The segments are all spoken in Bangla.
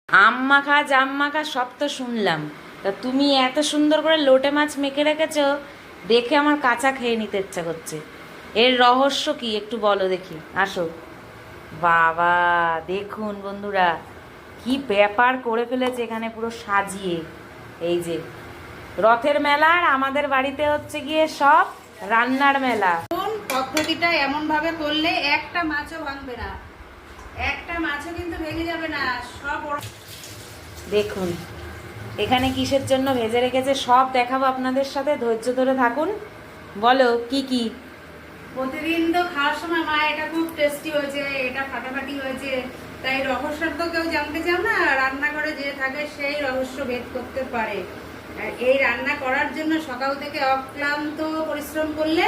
আম মাখা জাম মাখা সব তো শুনলাম, তা তুমি এত সুন্দর করে লোটে মাছ মেখে রেখেছো, দেখে আমার কাঁচা খেয়ে নিতে ইচ্ছা করছে। এর রহস্য কি একটু বলো দেখি, আসো। বাবা, দেখুন বন্ধুরা, কি ব্যাপার করে ফেলেছে এখানে পুরো সাজিয়ে। এই যে রথের মেলা, আর আমাদের বাড়িতে হচ্ছে গিয়ে সব রান্নার মেলা। পদ্ধতিটা এমন ভাবে করলে একটা মাছও ভাঙবে না, একটা মাছও কিন্তু ভেঙে যাবে না, সব দেখুন এখানে কিসের জন্য ভেজে রেখেছে সব দেখাবো আপনাদের সাথে, ধৈর্য ধরে থাকুন। বলো কি কি। প্রতিদিন তো খাওয়ার সময় মা এটা খুব টেস্টি হয়েছে, এটা ফাটাফাটি হয়েছে, তাই রহস্য তো কেউ জানতে চাও না, রান্নাঘরে যে থাকে সেই রহস্য ভেদ করতে পারে। আর এই রান্না করার জন্য সকাল থেকে অক্লান্ত পরিশ্রম করলে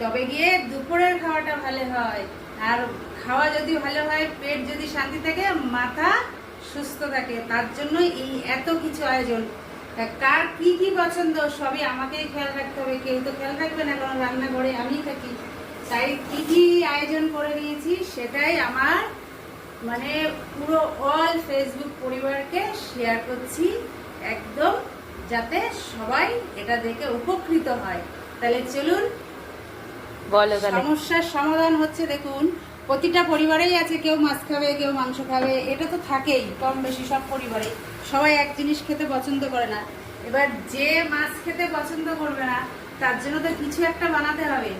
তবে গিয়ে দুপুরের খাওয়াটা ভালো হয়। আর খাওয়া যদি ভালো হয়, পেট যদি শান্তি থাকে, মাথা সুস্থ থাকে, তার জন্যই এই এত কিছু আয়োজন। কার কি কি পছন্দ সবই আমাকেই খেয়াল রাখতে হবে, কেউ তো খেয়াল রাখবে না, কারণ রান্নাঘরে আমিই থাকি। তাই কি কি আয়োজন করে নিয়েছি সেটাই আমার মানে পুরো অল ফেসবুক পরিবারকে শেয়ার করছি, একদম যাতে সবাই এটা দেখে উপকৃত হয়। তাহলে চলুন, বলো তাহলে। সমস্যার সমাধান হচ্ছে, দেখুন প্রতিটা পরিবারেই আছে, কেউ মাছ খাবে, কেউ মাংস খাবে, এটা তো থাকেই কম বেশি সব পরিবারে। সবাই এক জিনিস খেতে পছন্দ করে না। এবার যে মাছ খেতে পছন্দ করবে না, তার জন্য তো কিছু একটা বানাতে হবে।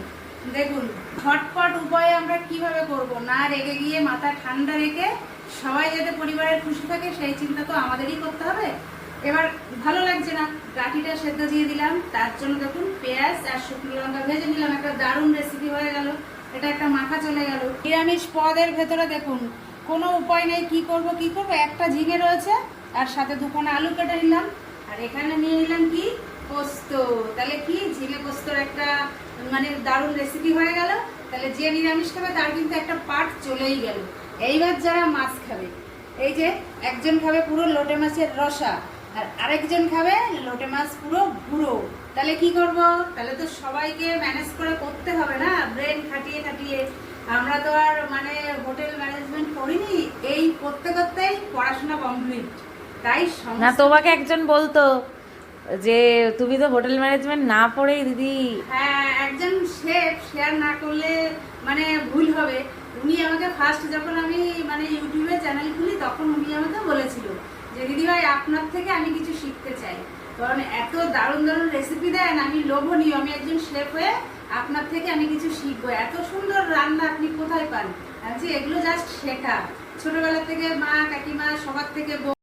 দেখুন ঝটপট উপায়ে আমরা কিভাবে করব, না রেগে গিয়ে মাথা ঠান্ডা রেখে সবাই যাতে পরিবারের খুশি থাকে সেই চিন্তা তো আমাদেরই করতে হবে। এবার ভালো লাগছে না, গাঠিটা সেদ্ধ দিয়ে দিলাম, তার জন্য দেখুন পেঁয়াজ আর শুকনো লঙ্কা ভেজে নিলাম, একটা দারুণ রেসিপি হয়ে গেল। এটা একটা মাখা চলে গেল। নিরামিষ পদের ভেতরে দেখুন কোনো উপায় নেই, কি করব, একটা ঝিঙে রয়েছে, আর সাথে দুখানা আলু কেটে নিলাম, আর এখানে নিয়ে নিলাম কি পোস্ত। তাহলে কি ঝিঙে পোস্তর একটা মানে দারুণ রেসিপি হয়ে গেল। তাহলে যে নিরামিষ খাবে তার কিন্তু একটা পার্ট চলেই গেল। এইবার যারা মাছ খাবে, এই যে একজন খাবে পুরো লোটে মাছের রসা, আর আরেকজন খাবে লোটে মাছ পুরো গুঁড়ো। তাহলে কি করব, তাহলে তো সবাইকে ম্যানেজ করে করতে হবে না, ব্রেন খাটিয়ে খাটিয়ে। আমরা তো আর মানে হোটেল ম্যানেজমেন্ট করিনি, এই করতে করতেই পড়াশোনা কমপ্লিট। তাই না, তোমাকে একজন বলতো যে তুমি তো হোটেল ম্যানেজমেন্ট না পড়েই দিদি। হ্যাঁ, একজন শেফ শেয়ার না করলে মানে ভুল হবে। উনি আমাকে ফার্স্ট যখন আমি মানে ইউটিউবে চ্যানেল খুলি, তখন উনি আমাকে বলেছিল যে দিদি ভাই আপনার থেকে আমি কিছু শিখতে চাই, কারণ এত দারুণ দারুণ রেসিপি দেন, আমি লোভনীয়, আমি একজন শেফ হয়ে আপনার থেকে আমি কিছু শিখবো, এত সুন্দর রান্না আপনি কোথায় পান। আমি এগুলো জাস্ট শেখা, ছোটবেলা থেকে মা কাকিমা সবার থেকে